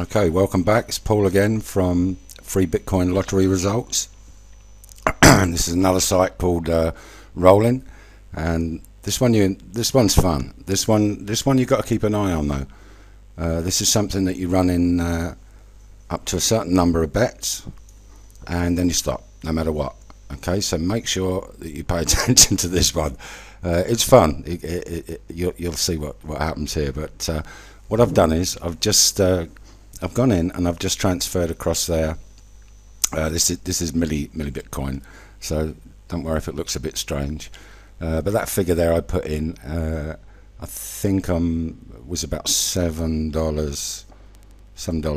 Okay, welcome back. It's Paul again from Free Bitcoin Lottery Results. This is another site called Rollin, and this one's fun. This one you've got to keep an eye on though. This is something that you run in up to a certain number of bets, and then you stop, no matter what. Okay, so make sure that you pay attention to this one. It's fun. You'll see what happens here. But what I've done is I've gone in and I've just transferred across there. This is milli Bitcoin, so don't worry if it looks a bit strange. But that figure there I put in, I think was about $7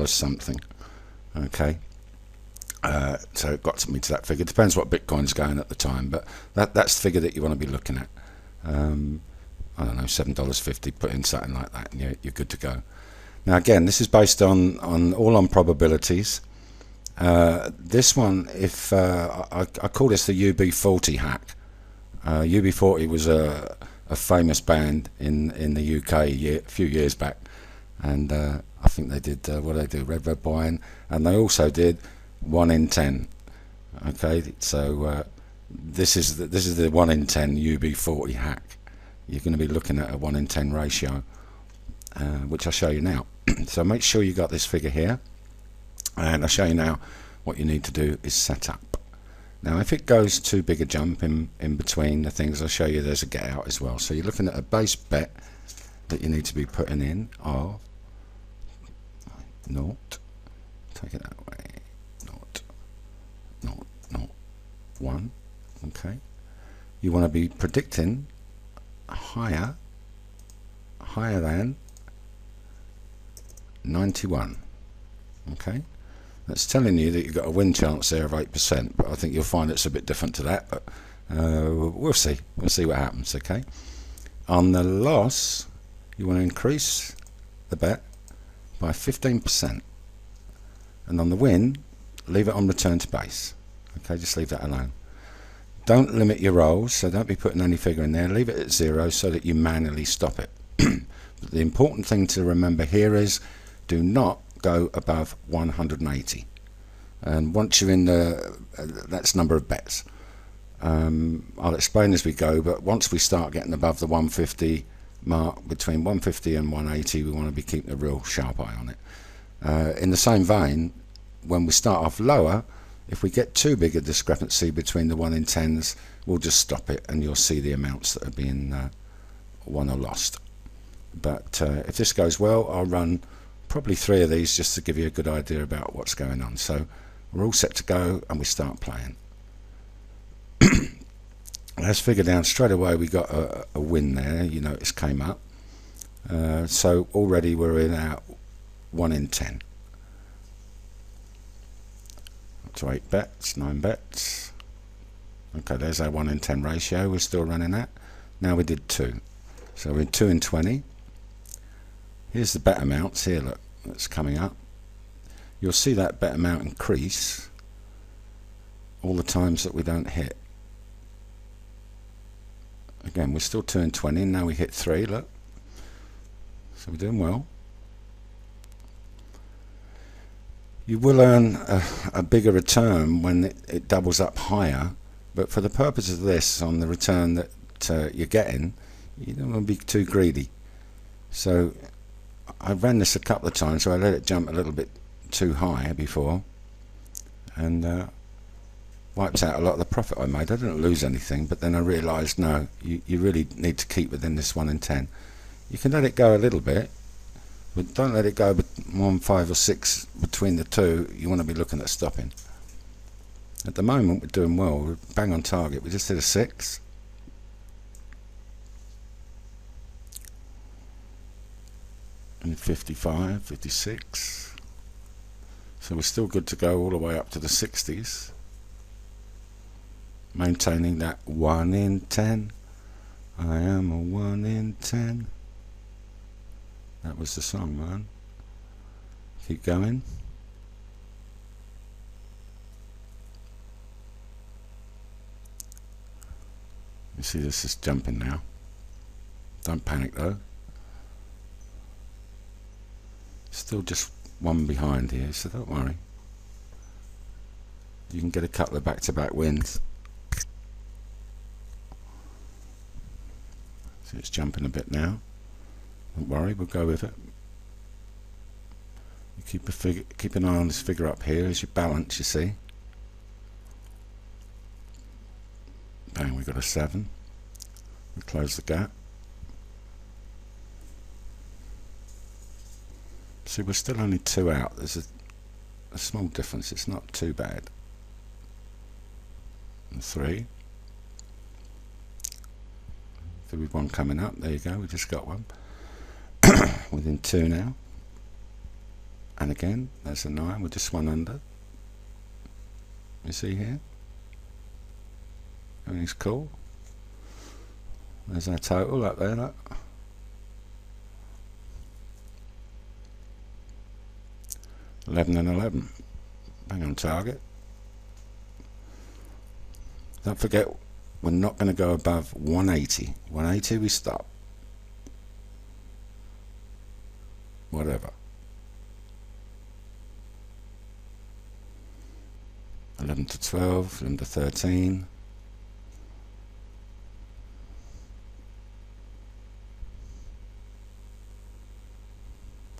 something. Okay, so it got me to that figure. Depends what Bitcoin's going at the time, but that's the figure that you want to be looking at. I don't know, $7.50. Put in something like that, and you're good to go. Now again, this is based on probabilities. This one, if I call this the UB40 hack. UB40 was a famous band in the UK a few years back, and I think they did Red Buying, and they also did 1 in 10. Okay, so this is the 1 in 10 UB40 hack. You're going to be looking at a 1 in 10 ratio, which I'll show you now. So make sure you got this figure here, and I'll show you now what you need to do is set up. Now if it goes too big a jump in between the things, I'll show you there's a get out as well. So you're looking at a base bet that you need to be putting in of naught, take it that way, naught, 1. Okay, you want to be predicting higher than 91. Okay, that's telling you that you've got a win chance there of 8%, but I think you'll find it's a bit different to that, but we'll see what happens. Okay, on the loss you want to increase the bet by 15%, and on the win leave it on return to base. Okay, just leave that alone. Don't limit your rolls, so don't be putting any figure in there. Leave it at 0 so that you manually stop it. But the important thing to remember here is do not go above 180, and once you're in that's number of bets. I'll explain as we go, but once we start getting above the 150 mark, between 150 and 180, we want to be keeping a real sharp eye on it. In the same vein, when we start off lower, if we get too big a discrepancy between the 1 in 10s, we'll just stop it, and you'll see the amounts that are being won or lost. But if this goes well, I'll run probably 3 of these just to give you a good idea about what's going on. So we're all set to go, and we start playing. Let's figure down straight away. We got a win there. You notice came up. So already we're in our 1 in 10. Up to 8 bets, 9 bets. Okay, there's our 1 in 10 ratio. We're still running that. Now we did 2. So we're in 2 in 20. Here's the bet amounts here, look, that's coming up. You'll see that bet amount increase all the times that we don't hit. Again, we're still 2 in 20, and now we hit 3, look. So we're doing well. You will earn a bigger return when it doubles up higher, but for the purpose of this, on the return that you're getting, you don't want to be too greedy. So I ran this a couple of times, so I let it jump a little bit too high before, and wiped out a lot of the profit I made. I didn't lose anything, but then I realised, no, you really need to keep within this 1 in 10. You can let it go a little bit, but don't let it go 1, 5 or 6 between the two. You want to be looking at stopping. At the moment we're doing well, we're bang on target. We just did a 6. And 55, 56. So we're still good to go all the way up to the 60s. Maintaining that 1 in 10. I am a 1 in 10. That was the song, man. Keep going. You see this is jumping now. Don't panic though. Still just one behind here, so don't worry. You can get a couple of back-to-back wins. So it's jumping a bit now. Don't worry, we'll go with it. You keep an eye on this figure up here as you balance, you see. Bang, we got a 7. We close the gap. See, we're still only 2 out. There's a small difference. It's not too bad. And 3. So we've one coming up. There you go. We just got one. Within 2 now. And again, there's a 9 with just one under. You see here? Everything's cool. There's our total up there. Look. 11 and 11. Bang on target. Don't forget, we're not going to go above 180. 180 we stop. Whatever. 11 to 12, 11 to 13.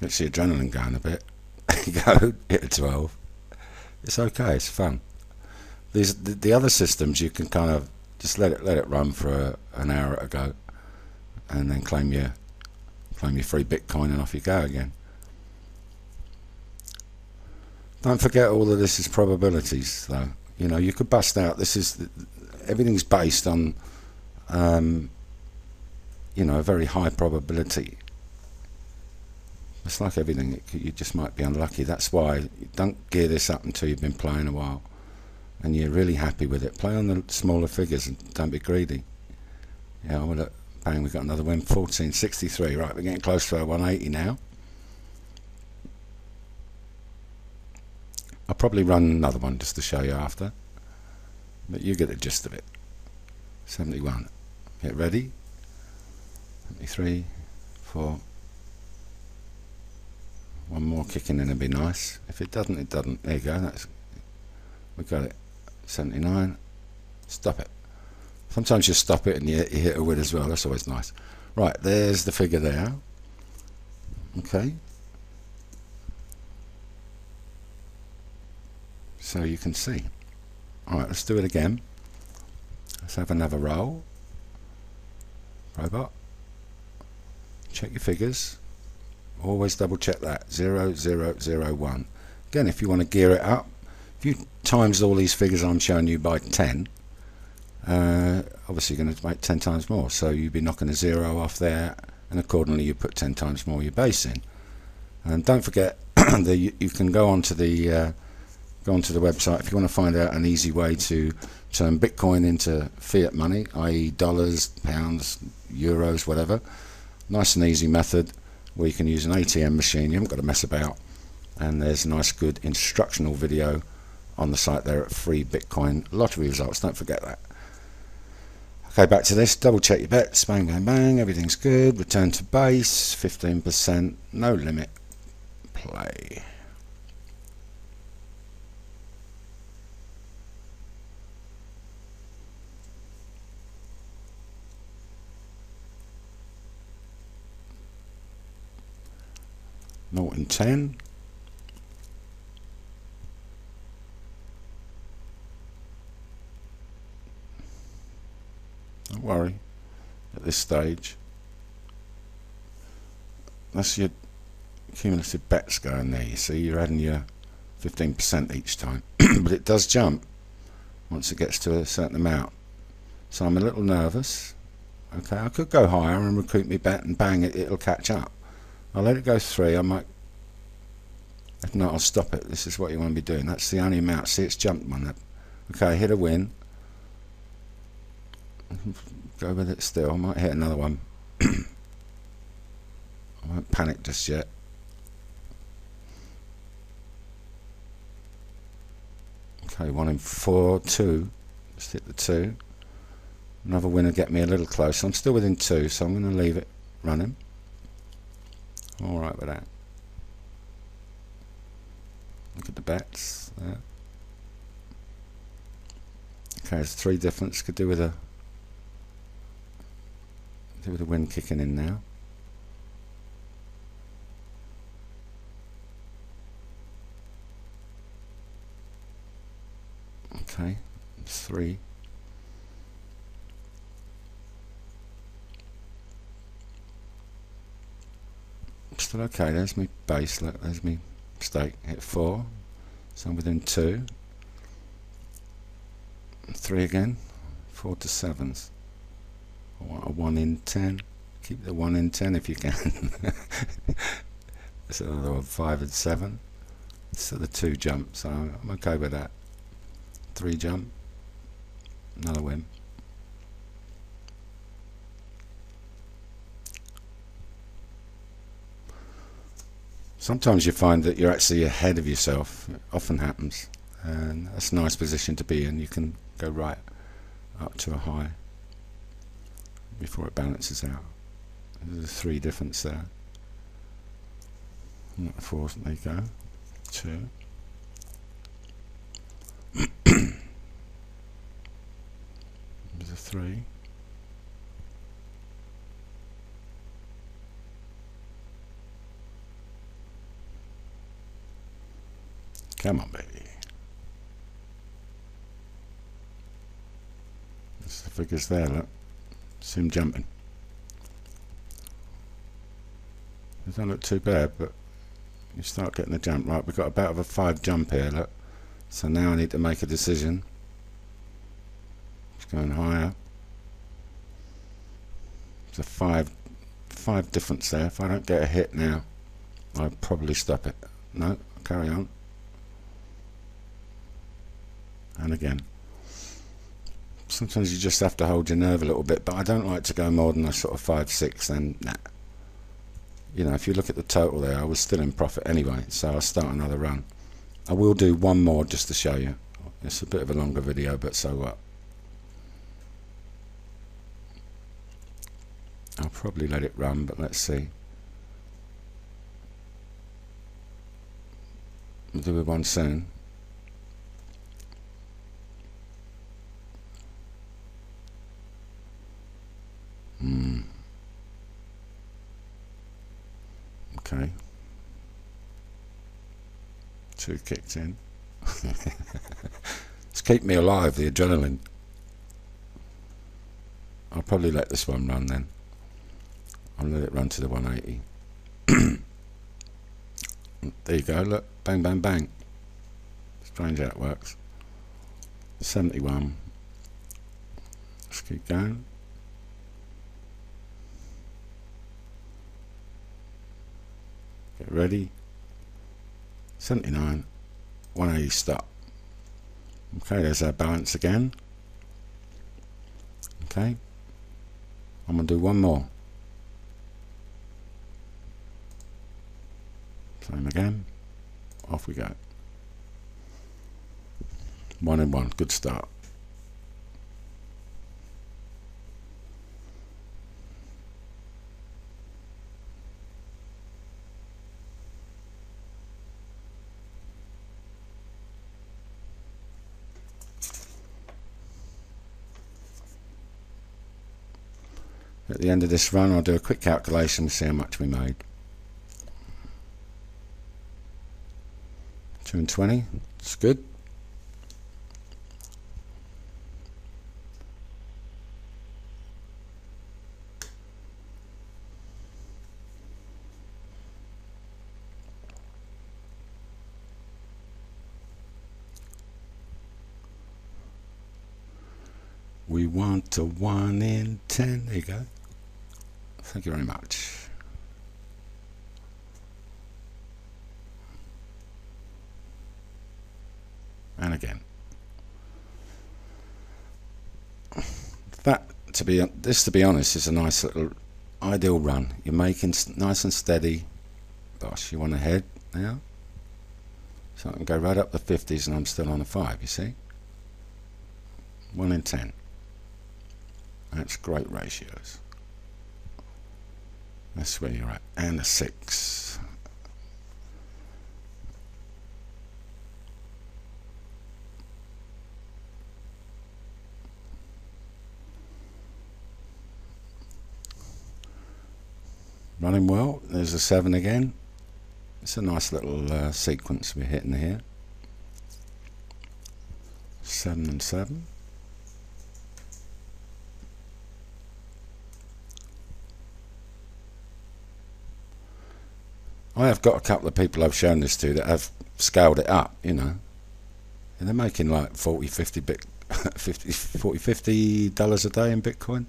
Gets the adrenaline going a bit. There you go, hit a 12. It's okay, it's fun. The other systems you can kind of just let it run for an hour at a go, and then claim your free Bitcoin and off you go again. Don't forget all of this is probabilities, though. You know, you could bust out. Everything's based on you know, a very high probability. It's like everything, you just might be unlucky. That's why you don't gear this up until you've been playing a while and you're really happy with it. Play on the smaller figures and don't be greedy. Yeah, well, look, bang, we've got another win. 14.63. Right, we're getting close to our 180 now. I'll probably run another one just to show you after, but you get the gist of it. 71. Get ready. 73, 4. One more kicking in would be nice. If it doesn't, it doesn't. There you go. We got it. 79. Stop it. Sometimes you stop it and you hit a win as well. That's always nice. Right, there's the figure there. Okay. So you can see. Alright, let's do it again. Let's have another roll. Robot. Check your figures. Always double check that. 0, 0, 0, 1. Again, if you want to gear it up, if you times all these figures I'm showing you by 10, obviously you're going to make 10 times more. So you'd be knocking a 0 off there, and accordingly you put 10 times more your base in. And don't forget that you can go onto the website if you want to find out an easy way to turn Bitcoin into fiat money, i.e. dollars, pounds, euros, whatever. Nice and easy method where you can use an ATM machine. You haven't got to mess about, and there's a nice good instructional video on the site there at Free Bitcoin Lottery Results. Don't forget that. Okay, back to this. Double check your bets. Bang, bang, bang. Everything's good. Return to base. 15%. No limit. Play. Norton 10. Don't worry at this stage. That's your cumulative bets going there. You see, you're adding your 15% each time, but it does jump once it gets to a certain amount. So I'm a little nervous. Okay, I could go higher and recruit me bet, and bang, it'll catch up. I'll let it go 3. I might, if not, I'll stop it. This is what you want to be doing. That's the only amount. See, it's jumped on that. Okay, hit a win. Go with it still. I might hit another one. I won't panic just yet. Okay, 1 in 4, 2. Just hit the 2. Another winner get me a little close. I'm still within 2, so I'm going to leave it running. Alright with that. Look at the bets there. Okay, there's 3 difference. Could do with a wind kicking in now. Okay, 3. Still okay. There's my base. Look, there's my stake. Hit 4. So I'm within 2. 3 again. 4 to 7s. I want a 1 in 10. Keep the 1 in 10 if you can. There's another one. 5 and 7. So the 2 jump. So I'm okay with that. 3 jump. Another win. Sometimes you find that you're actually ahead of yourself. It often happens, and that's a nice position to be in. You can go right up to a high before it balances out. There's 3 difference there. Not 4, there you go. 2. There's a 3. Come on, baby. There's the figures there, look. See him jumping. It don't look too bad, but you start getting the jump. Right, we've got about of a 5 jump here, look. So now I need to make a decision. It's going higher. There's a 5 difference there. If I don't get a hit now, I'll probably stop it. No, I'll carry on. And again, sometimes you just have to hold your nerve a little bit, but I don't like to go more than a sort of 5, 6, then nah. You know, if you look at the total there, I was still in profit anyway, so I'll start another run. I will do one more just to show you. It's a bit of a longer video, but so what. I'll probably let it run, but let's see. We'll do one soon. Okay. 2 kicked in. It's keep me alive, the adrenaline. I'll probably let this one run then. I'll let it run to the 180. There you go, look. Bang, bang, bang. Strange how it works. 71. Let's keep going. Get ready. 79. 180 stop. Okay, there's our balance again. Okay. I'm going to do one more. Same again. Off we go. 1 and 1. Good start. At the end of this run, I'll do a quick calculation and see how much we made. 2 and 20. It's good. We want a 1 in 10. There you go. Thank you very much. And again. To be honest, is a nice little ideal run. You're making nice and steady. Gosh, you want to head now? So I can go right up the 50s and I'm still on a 5, you see? 1 in 10. That's great ratios. That's where you're at. And a 6. running well. There's a 7 again. It's a nice little sequence we're hitting here. 7 and 7. I have got a couple of people I've shown this to that have scaled it up, you know, and they're making like $40, $50 a day in Bitcoin.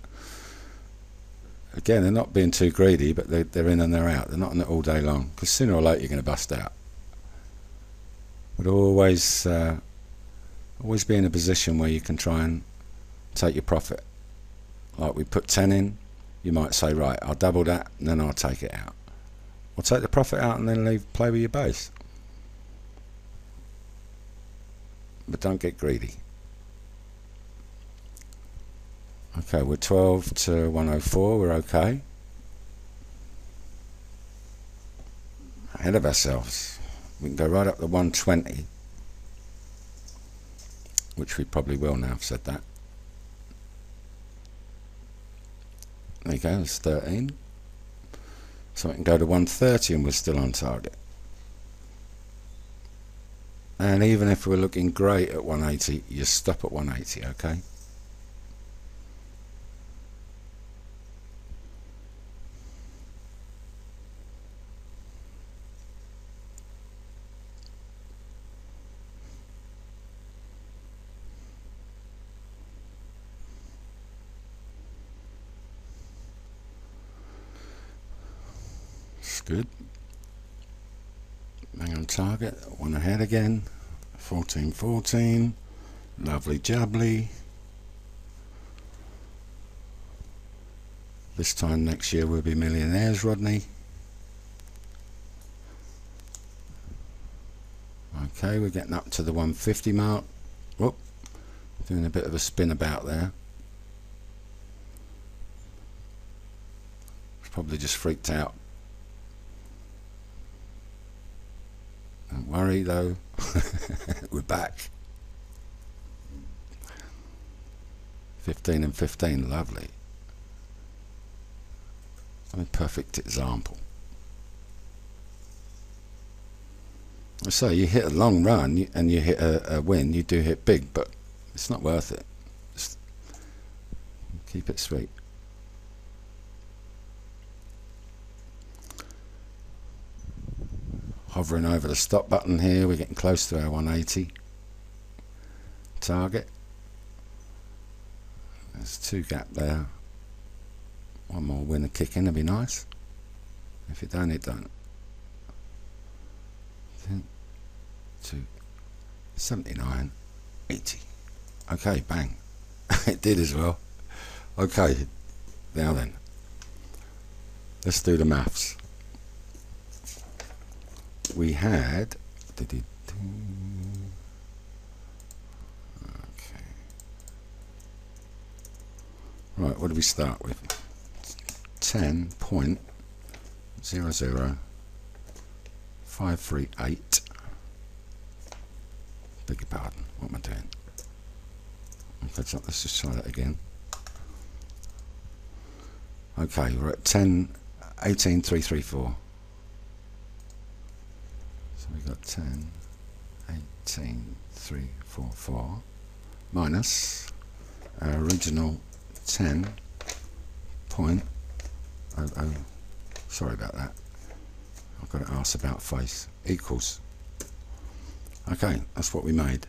Again, they're not being too greedy, but they're in and they're out. They're not in it all day long, because sooner or later you're going to bust out. But always be in a position where you can try and take your profit. Like we put 10 in, you might say, right, I'll double that and then I'll take it out. Or take the profit out and then play with your base. But don't get greedy. Okay, we're 12 to 104, we're okay. Ahead of ourselves. We can go right up to 120. Which we probably will now, I've said that. There you go, it's 13. So we can go to 130 and we're still on target. And even if we're looking great at 180, you stop at 180, okay? Good. Bang on target. One ahead again. 14.14. Lovely jubbly. This time next year we'll be millionaires, Rodney. Okay, we're getting up to the 150 mark. Whoop. Doing a bit of a spin about there. Probably just freaked out. Don't worry though, we're back. 15 and 15, lovely. I mean, perfect example. So you hit a long run and you hit a win, you do hit big, but it's not worth it. Just keep it sweet. Hovering over the stop button here, we're getting close to our 180 target. There's 2 gap there. One more winner kick in, that'd be nice. If it don't, it don't. 2, 79, 80. Okay, bang. It did as well. Okay, now then. Let's do the maths. We had okay. Right, what do we start with? 10.00538. Beg your pardon, what am I doing? Okay, so let's just try that again. Okay, we're at 10.18334. So we got 10.18344 minus our original 10.00. Sorry about that. I've got to ask about face. Equals. Okay, that's what we made.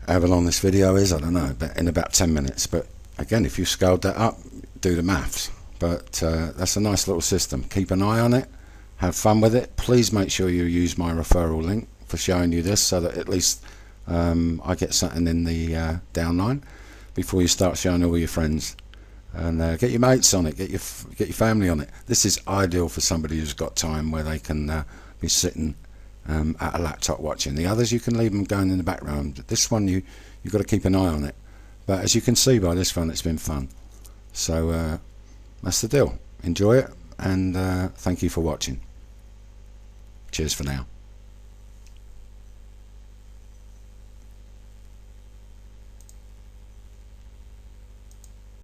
However long this video is, I don't know, but in about 10 minutes. But again, if you scaled that up, do the maths. But that's a nice little system. Keep an eye on it. Have fun with it. Please make sure you use my referral link for showing you this, so that at least I get something in the downline before you start showing all your friends. And get your mates on it, get your family on it. This is ideal for somebody who's got time where they can be sitting at a laptop watching. The others you can leave them going in the background. This one you've got to keep an eye on it. But as you can see by this one, it's been fun. So that's the deal. Enjoy it, and thank you for watching. Cheers for now.